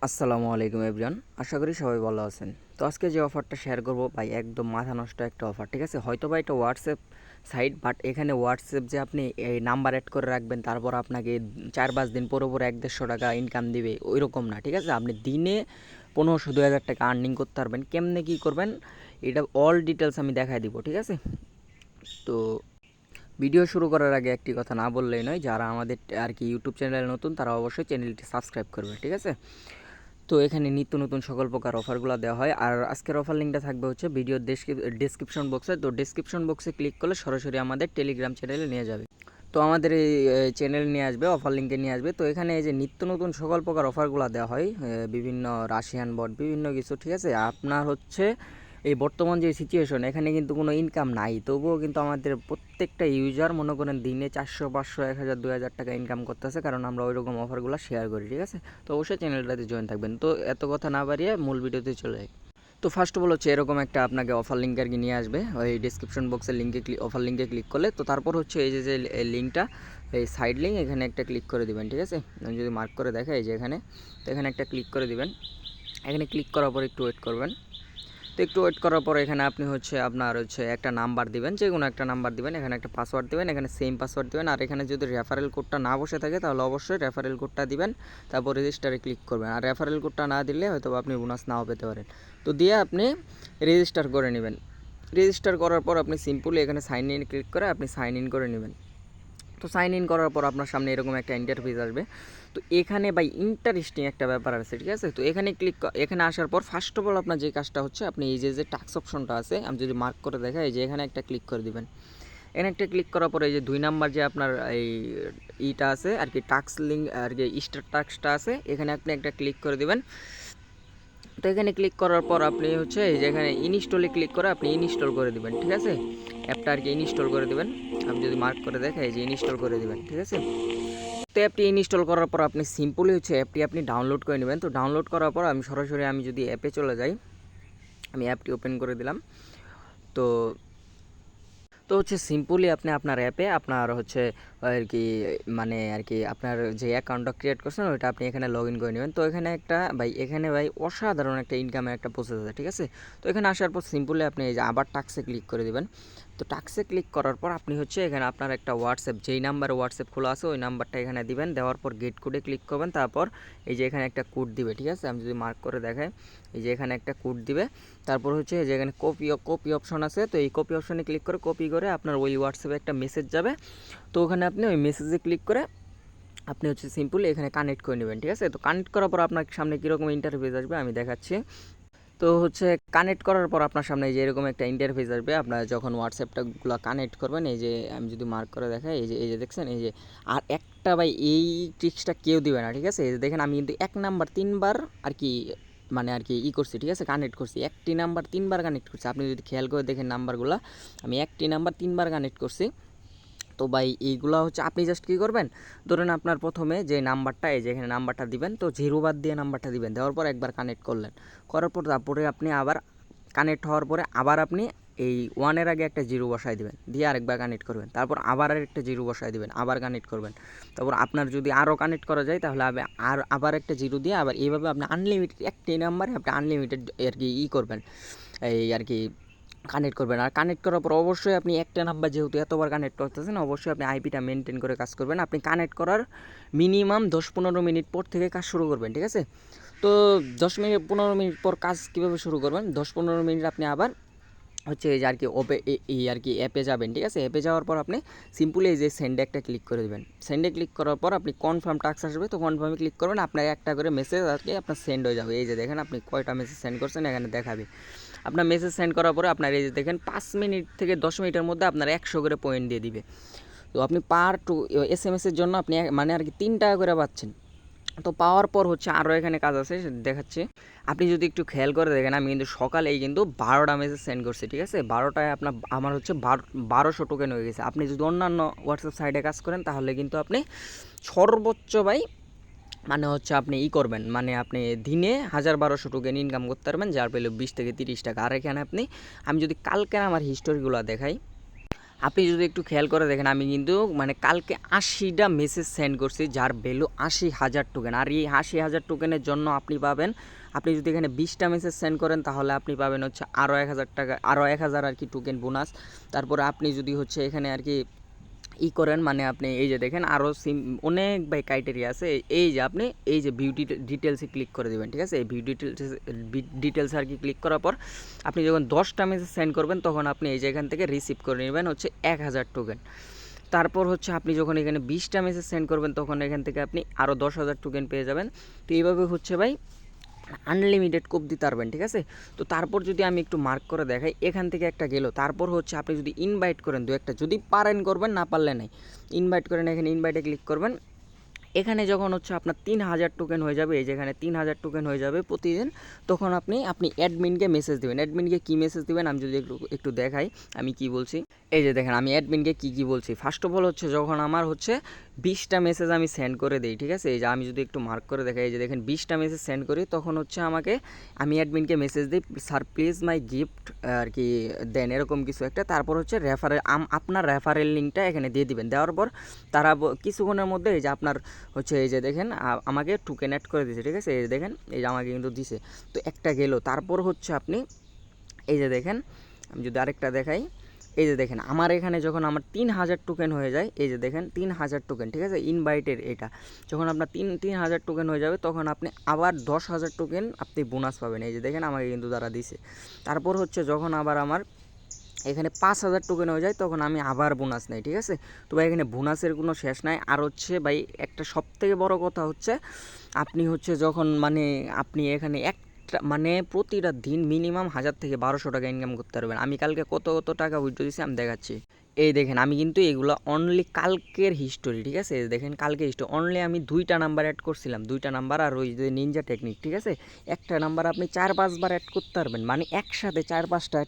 আসসালামু আলাইকুম এভরিওয়ান, আশা করি সবাই ভালো আছেন। তো আজকে যে অফারটা শেয়ার করব ভাই, একদম মাথা নষ্ট একটা অফার, ঠিক আছে? হয়তো বা এটা হোয়াটসঅ্যাপ সাইট, বাট এখানে হোয়াটসঅ্যাপ যে আপনি এই নাম্বার অ্যাড করে রাখবেন, তারপর আপনাকে 4-5 দিন পরে পরে 100-150 টাকা ইনকাম দিবে, ওই রকম না, ঠিক আছে? আপনি দিনে 1500-2000 টাকা আর্নিং করতে পারবেন। কেমনে কী করবেন এটা অল ডিটেলস আমি দেখাই দিব, ঠিক আছে? তো ভিডিও শুরু করার আগে একটি কথা না বললেই নয়, যারা আমাদের আর কি ইউটিউব চ্যানেলে নতুন তারা অবশ্যই চ্যানেলটি সাবস্ক্রাইব করবে, ঠিক আছে? তো এখানে নিত্য নতুন সকল প্রকার অফারগুলো দেওয়া হয়। আর আজকের অফার লিঙ্কটা থাকবে হচ্ছে ভিডিওর ডেসক্রিপশন বক্সে। তো ডেসক্রিপশন বক্সে ক্লিক করলে সরাসরি আমাদের টেলিগ্রাম চ্যানেলে নিয়ে যাবে। তো আমাদের এই চ্যানেল নিয়ে আসবে, অফার লিঙ্কে নিয়ে আসবে। তো এখানে এই যে নিত্য নতুন সকল প্রকার অফারগুলো দেওয়া হয়, বিভিন্ন রাশিয়ান বট বিভিন্ন কিছু, ঠিক আছে? আপনার হচ্ছে এই বর্তমান যে সিচুয়েশন, এখানে কিন্তু কোনো ইনকাম নাই, তবুও কিন্তু আমাদের প্রত্যেকটা ইউজার মনে করেন দিনে 400-500-1000-2000 টাকা ইনকাম করতেছে, কারণ আমরা ওই রকম অফারগুলো শেয়ার করি, ঠিক আছে? তো অবশ্যই চ্যানেলটাতে জয়েন থাকবেন। তো এত কথা না বাড়িয়ে মূল ভিডিওতে চলে যাই। তো ফার্স্ট অফ অল হচ্ছে এরকম একটা আপনাকে অফার লিঙ্ক আর কি নিয়ে আসবে, ওই ডিসক্রিপশন বক্সের অফার লিঙ্কে ক্লিক করলে। তো তারপর হচ্ছে এই যে লিঙ্কটা, এই সাইড লিঙ্ক, এখানে একটা ক্লিক করে দিবেন, ঠিক আছে? আমি যদি মার্ক করে দেখাই, এই যে এখানে, তো এখানে একটা ক্লিক করে দিবেন। এখানে ক্লিক করার পর একটু ওয়েট করবেন। তো একটু ওয়েট করার পর এখানে আপনি হচ্ছে আপনার হচ্ছে একটা নাম্বার দিবেন, যে কোনো একটা নাম্বার দিবেন, এখানে একটা পাসওয়ার্ড দিবেন, এখানে সেম পাসওয়ার্ড দিবেন। আর এখানে যদি রেফারেল কোডটা না বসে থাকে তাহলে অবশ্যই রেফারেল কোডটা দিবেন, তারপর রেজিস্টারে ক্লিক করবেন। আর রেফারেল কোডটা না দিলে হয়তো আপনি বোনাস নাও পেতে পারেন। তো দিয়ে আপনি রেজিস্টার করে নেবেন। রেজিস্টার করার পর আপনি সিম্পলি এখানে সাইন ইন ক্লিক করে আপনি সাইন ইন করে নেবেন। তো সাইন ইন করার পর আপনার সামনে এরকম একটা ইন্টারফেস আসবে। তো এখানে ভাই ইন্টারেস্টিং একটা ব্যাপার আছে, ঠিক আছে? তো এখানে এখানে আসার পর ফার্স্ট অফ অল আপনার যে কাজটা হচ্ছে, আপনি এই যে টাস্ক অপশনটা আছে, আমি যদি মার্ক করে দেখাই, এই যে এখানে একটা ক্লিক করে দিবেন। এখানে একটা ক্লিক করার পরে এই যে 2 নাম্বার যে আপনার এই ইটা আছে আর কি, টাস্ক লিঙ্ক আর কি, স্টার টাস্কটা আছে, এখানে আপনি একটা ক্লিক করে দিবেন। তো এখানে ক্লিক করার পর আপনি হচ্ছে এই যে এখানে ইনস্টলে ক্লিক করে আপনি ইনস্টল করে দিবেন, ঠিক আছে? অ্যাপটা আর কি ইনস্টল করে দিবেন। আমি যদি মার্ক করে দেখাই, এই যে ইনস্টল করে দিবেন, ঠিক আছে? তো অ্যাপটি ইনস্টল করার পর আপনি সিম্পলি হচ্ছে অ্যাপটি আপনি ডাউনলোড করে নেবেন। তো ডাউনলোড করার পর আমি সরাসরি আমি যদি অ্যাপে চলে যাই, আমি অ্যাপটি ওপেন করে দিলাম। তো তো হচ্ছে সিম্পলি আপনি আপনার অ্যাপে আপনার হচ্ছে আর কি, মানে আর কি আপনার যে অ্যাকাউন্টটা ক্রিয়েট করছেন ওইটা আপনি এখানে লগ ইন করে নেবেন। তো এখানে একটা ভাই, এখানে ভাই অসাধারণ একটা ইনকামের একটা প্রসেস আছে, ঠিক আছে? তো এখানে আসার পর সিম্পলি আপনি এই যে আবার টাক্সে ক্লিক করে দেবেন। তো টাক্সে ক্লিক করার পর আপনি হচ্ছে এখানে আপনার একটা হোয়াটসঅ্যাপ, যেই নাম্বারে হোয়াটসঅ্যাপ খোলা আছে ওই নাম্বারটা এখানে দিবেন। দেওয়ার পর গেট কোডে ক্লিক করবেন, তারপর এই যে এখানে একটা কোড দিবে, ঠিক আছে? আমি যদি মার্ক করে দেখাই, এই যে এখানে একটা কোড দিবে। তারপর হচ্ছে যে এখানে কপি অপশন আছে, তো এই কপি অপশনে ক্লিক করে কপি করে আপনার ওই হোয়াটসঅ্যাপে একটা মেসেজ যাবে। তো ওখানে আপনি ওই মেসেজে ক্লিক করে আপনি হচ্ছে সিম্পলি এখানে কানেক্ট করে নেবেন, ঠিক আছে? তো কানেক্ট করার পর আপনার সামনে কীরকম ইন্টারফেস আসবে আমি দেখাচ্ছি। তো হচ্ছে কানেক্ট করার পর আপনার সামনে এই যে এরকম একটা ইন্টারফেস আসবে। আপনারা যখন হোয়াটসঅ্যাপটাগুলো কানেক্ট করবেন, এই যে আমি যদি মার্ক করে দেখাই, এই যে দেখছেন, এই যে আর একটা ভাই এই ট্রিক্সটা কেউ দিবে না, ঠিক আছে? এই যে দেখেন, আমি কিন্তু 1 নাম্বার 3 বার আর কি, মানে আর কি করছি, ঠিক আছে? কানেক্ট করছি, একটি নাম্বার 3 বার কানেক্ট করছি। আপনি যদি খেয়াল করে দেখেন নাম্বারগুলো, আমি একটি নাম্বার 3 বার কানেক্ট করছি। তো ভাই এইগুলা হচ্ছে আপনি জাস্ট কী করবেন, ধরেন আপনার প্রথমে যে নাম্বারটা, এই যে এখানে নাম্বারটা দিবেন, তো 0 বাদ দিয়ে নাম্বারটা দিবেন, দেওয়ার পর একবার কানেক্ট করলেন, করার পর তারপরে আপনি আবার কানেক্ট হওয়ার পরে আবার আপনি এই 1-এর আগে একটা 0 বসায় দিবেন, দিয়ে আরেকবার কানেক্ট করবেন, তারপর আবার আরেকটা 0 বসায় দিবেন, আবার কানেক্ট করবেন। তারপর আপনার যদি আরও কানেক্ট করা যায় তাহলে আবার একটা 0 দিয়ে আবার এইভাবে আপনি আনলিমিটেড একটি নাম্বারে আপনি আনলিমিটেড আর কি করবেন, এই আর কি কানেক্ট করবেন। আর কানেক্ট করার পর অবশ্যই আপনি একটা নাম্বার যেহেতু এতবার কানেক্ট করতেছেন, অবশ্যই আপনি আইপিটা মেনটেন করে কাজ করবেন। আপনি কানেক্ট করার মিনিমাম 10-15 মিনিট পর থেকে কাজ শুরু করবেন, ঠিক আছে? তো 10-15 মিনিট পর কাজ কীভাবে শুরু করবেন, 10-15 মিনিট আপনি আবার হচ্ছে এই যে আর কি এই আর কি অ্যাপে যাবেন, ঠিক আছে? অ্যাপে যাওয়ার পর আপনি সিম্পলি এই যে সেন্ডে একটা ক্লিক করে দেবেন। সেন্ডে ক্লিক করার পর আপনি কনফার্ম টাস্ক আসবে, তো কনফার্মে ক্লিক করবেন, আপনার একটা করে মেসেজ আর কি আপনার সেন্ড হয়ে যাবে। এই যে দেখেন আপনি কয়টা মেসেজ সেন্ড করছেন এখানে দেখাবে। আপনার মেসেজ সেন্ড করার পরে আপনার এই যে দেখেন 5 মিনিট থেকে 10 মিনিটের মধ্যে আপনার 100 করে পয়েন্ট দিয়ে দিবে। তো আপনি পার টু এসএমএসের জন্য আপনি মানে আর কি 3 টাকা করে পাচ্ছেন। তো পাওয়ার পর হচ্ছে আরও এখানে কাজ আছে দেখাচ্ছে। আপনি যদি একটু খেয়াল করে দেখেন, আমি কিন্তু সকালেই কিন্তু 12টা মেসেজ সেন্ড করছি, ঠিক আছে? 12টায় আমার হচ্ছে 1200 টোকেন হয়ে গেছে। আপনি যদি অন্যান্য হোয়াটসঅ্যাপ সাইটে কাজ করেন তাহলে কিন্তু আপনি সর্বোচ্চ ভাই, মানে হচ্ছে আপনি করবেন, মানে আপনি দিনে 1000-1200 টোকেন ইনকাম করতে পারবেন, যার পেলে 20 থেকে 30 টাকা। আর এখানে আমি যদি কালকের আমার হিস্টোরিগুলো দেখাই, আপনি যদি একটু খেয়াল করে দেখেন, আমি কিন্তু মানে কালকে 80টা মেসেজ সেন্ড করছি যার ভ্যালু 80,000 টোকেন। আর এই 80,000 টোকেনের জন্য আপনি পাবেন, আপনি যদি এখানে 20টা মেসেজ সেন্ড করেন তাহলে আপনি পাবেন হচ্ছে আরও 1,000 টাকা, আরও 1,000 আর কি টোকেন বোনাস। তারপরে আপনি যদি হচ্ছে এখানে আর কি করেন, মানে আপনি এই যে দেখেন আরও অনেক ভাই ক্রাইটেরিয়া আছে। এই যে আপনি এই যে ভিউ ডিটেলসে ক্লিক করে দেবেন, ঠিক আছে? এই ভিউ ডিটেলস আর কি ক্লিক করার পর আপনি যখন 10টা মেসেজ সেন্ড করবেন তখন আপনি এই যে এখান থেকে রিসিভ করে নেবেন হচ্ছে 1,000 টোকেন। তারপর হচ্ছে আপনি যখন এখানে 20টা মেসেজ সেন্ড করবেন তখন এখান থেকে আপনি আরও 10,000 টোকেন পেয়ে যাবেন। তো এইভাবে হচ্ছে ভাই আনলিমিটেড কোপ দিতে পারবেন, ঠিক আছে? তো তারপর যদি আমি একটু মার্ক করে দেখাই, এখান থেকে একটা গেল। তারপর হচ্ছে আপনি যদি ইনভাইট করেন দু একটা, যদি পারেন করবেন, না পারলে নাই। ইনভাইট করেন, এখানে ইনভাইটে ক্লিক করবেন। এখানে যখন হচ্ছে আপনার 3,000 টোকেন হয়ে যাবে, এই যেখানে 3,000 টোকেন হয়ে যাবে প্রতিদিন, তখন আপনি অ্যাডমিনকে মেসেজ দেবেন। অ্যাডমিনকে কী মেসেজ দেবেন আমি যদি একটু দেখাই আমি কি বলছি। এই যে দেখেন আমি অ্যাডমিনকে কী বলছি। ফার্স্ট অফ অল হচ্ছে যখন আমার হচ্ছে 20টা মেসেজ আমি সেন্ড করে দিই, ঠিক আছে? এই যে আমি যদি একটু মার্ক করে দেখাই, এই যে দেখেন 20টা মেসেজ সেন্ড করি, তখন হচ্ছে আমি অ্যাডমিনকে মেসেজ দিই, স্যার প্লিজ মাই গিফট আর কি দেন, এরকম কিছু একটা। তারপর হচ্ছে আপনার রেফারেল লিঙ্কটা এখানে দিয়ে দিবেন। দেওয়ার পর তারা কিছুক্ষণের মধ্যে এই যে আপনার হচ্ছে এই যে দেখেন আমাকে টোকেন অ্যাড করে দিয়েছে, ঠিক আছে? এই যে দেখেন এই যে আমাকে কিন্তু দিছে। তো একটা গেল। তারপর হচ্ছে আপনি এই যে দেখেন, আমি যদি আরেকটা দেখাই, এই যে দেখেন আমার এখানে যখন আমার 3,000 টোকেন হয়ে যায়, এই যে দেখেন 3,000 টোকেন, ঠিক আছে? ইনভাইটের এটা যখন আপনার 3,000 টোকেন হয়ে যাবে তখন আপনি আবার 10,000 টোকেন আপনি বোনাস পাবেন। এই যে দেখেন আমাকে কিন্তু তারা দিছে। তারপর হচ্ছে যখন আবার আমার এখানে 5,000 টোকেন হয়ে যায় তখন আমি আবার বোনাস নেই, ঠিক আছে? তো ভাই এখানে বোনাসের কোনো শেষ নাই। আর হচ্ছে ভাই একটা সবথেকে বড় কথা হচ্ছে আপনি হচ্ছে যখন মানে আপনি এখানে মানে প্রতিটা দিন মিনিমাম 1,000 থেকে 1,200 টাকা ইনকাম করতে পারবেন। আমি কালকে কত টাকা উইথড্র দিয়েছি আমি দেখাচ্ছি। এই দেখেন আমি কিন্তু এগুলো অনলি কালকের হিস্টোরি, ঠিক আছে? দেখেন কালকের হিস্টোরি অনলি আমি 2টা নাম্বার অ্যাড করছিলাম, 2টা নাম্বার আর ওই যে নিনজা টেকনিক, ঠিক আছে? একটা নাম্বার আপনি 4-5 বার অ্যাড করতে পারবেন, মানে একসাথে 4-5টা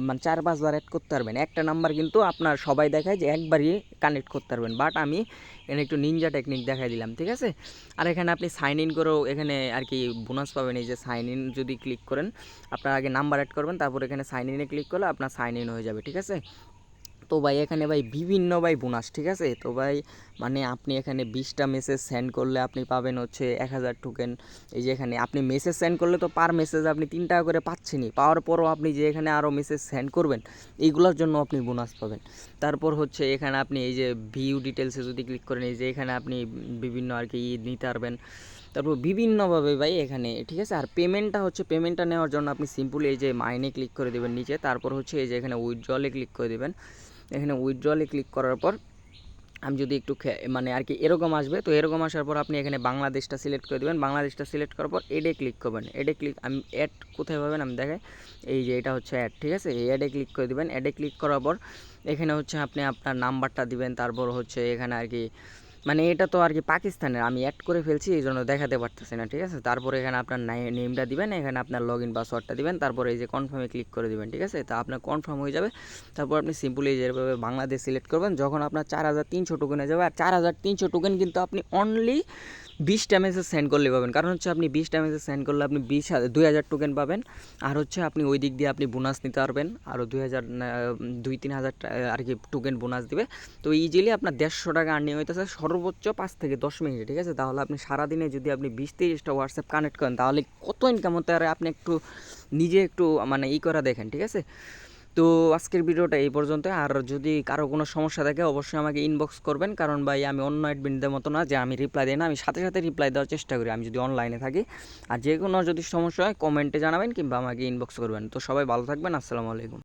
মানে 4-5 বার অ্যাড করতে পারবেন। একটা নাম্বার কিন্তু আপনার সবাই দেখায় যে একবারই কানেক্ট করতে পারবেন, বাট আমি এখানে একটু নিনজা টেকনিক দেখাই দিলাম, ঠিক আছে? আর এখানে আপনি সাইন ইন করেও এখানে আর কি বোনাস পাবেন। এই যে সাইন ইন যদি ক্লিক করেন, আপনার আগে নাম্বার অ্যাড করবেন, তারপর এখানে সাইন ইনে ক্লিক করলে আপনার সাইন ইন হয়ে যাবে, ঠিক আছে? তো ভাই এখানে ভাই বিভিন্ন ভাই বোনাস, ঠিক আছে? তো ভাই মানে আপনি এখানে 20টা মেসেজ সেন্ড করলে আপনি পাবেন হচ্ছে 1,000 টোকেন। এই যে এখানে আপনি মেসেজ সেন্ড করলে তো পার মেসেজ আপনি 3 টাকা করে পাচ্ছেনই, পাওয়ার পরও আপনি যে এখানে আরও মেসেজ সেন্ড করবেন এইগুলোর জন্য আপনি বোনাস পাবেন। তারপর হচ্ছে এখানে আপনি এই যে ভিউ ডিটেলসে যদি ক্লিক করেন, এই যে এখানে আপনি বিভিন্ন আর কি নিতে পারবেন। তারপর বিভিন্নভাবে ভাই এখানে, ঠিক আছে? আর পেমেন্টটা নেওয়ার জন্য আপনি সিম্পলি এই যে মাইনে ক্লিক করে দেবেন নিচে। তারপর হচ্ছে এই যে এখানে উইথড্রলে ক্লিক করে দেবেন। এখানে উইথড্রলে ক্লিক করার পর আমি যদি একটু মানে আর কি এরকম আসবে। তো এরকম আসার পর আপনি এখানে বাংলাদেশটা সিলেক্ট করে দেবেন। বাংলাদেশটা সিলেক্ট করার পর এডে ক্লিক করবেন। আমি অ্যাড কোথায় পাবেন আমি দেখাই। এই যে এটা হচ্ছে অ্যাড, ঠিক আছে? এই অ্যাডে ক্লিক করে দেবেন। অ্যাডে ক্লিক করার পর এখানে হচ্ছে আপনি আপনার নাম্বারটা দিবেন। তারপর হচ্ছে এখানে আর কি মানে এটা তো আর কি পাকিস্তানের, আমি অ্যাড করে ফেলছি এই জন্য দেখাতে পারতেছি না, ঠিক আছে? তারপরে এখানে আপনার নেমটা দিবেন, এখানে আপনার লগ ইন পাসওয়ার্ডটা দিবেন, তারপরে এই যে কনফার্মে ক্লিক করে দেবেন, ঠিক আছে? তা আপনার কনফার্ম হয়ে যাবে। তারপর আপনি সিম্পলি যেভাবে বাংলাদেশ সিলেক্ট করবেন, যখন আপনার 4,300 টোকেন হয়ে যাবে। আর 4,300 টোকেন কিন্তু আপনি অনলি 20টা মেসেজ সেন্ড করলে পাবেন। কারণ হচ্ছে আপনি 20টা মেসেজ সেন্ড করলে আপনি 2,000 টোকেন পাবেন। আর হচ্ছে আপনি ওই দিক দিয়ে আপনি বোনাস নিতে পারবেন আরও 2,000 আর কি টোকেন বোনাস দিবে। তো ইজিলি আপনার 150 টাকা আর্নিং হইতেছে সর্বোচ্চ 5 থেকে 10 মিনিটে, ঠিক আছে? তাহলে আপনি সারাদিনে যদি আপনি 20-30টা হোয়াটসঅ্যাপ কানেক্ট করেন তাহলে কত ইনকাম হতে পারে আপনি একটু নিজে একটু মানে করা দেখেন, ঠিক আছে? তো আজকের ভিডিওটা এই পর্যন্ত। আর যদি কারো কোনো সমস্যা থাকে অবশ্যই আমাকে ইনবক্স করবেন, কারণ ভাই আমি অন্য অ্যাডমিনদের মতো না যে আমি রিপ্লাই দিই না, আমি সাথে সাথে রিপ্লাই দেওয়ার চেষ্টা করি আমি যদি অনলাইনে থাকি। আর যে কোনো যদি সমস্যা হয় কমেন্টে জানাবেন কিংবা আমাকে ইনবক্স করবেন। তো সবাই ভালো থাকবেন, আসসালামু আলাইকুম।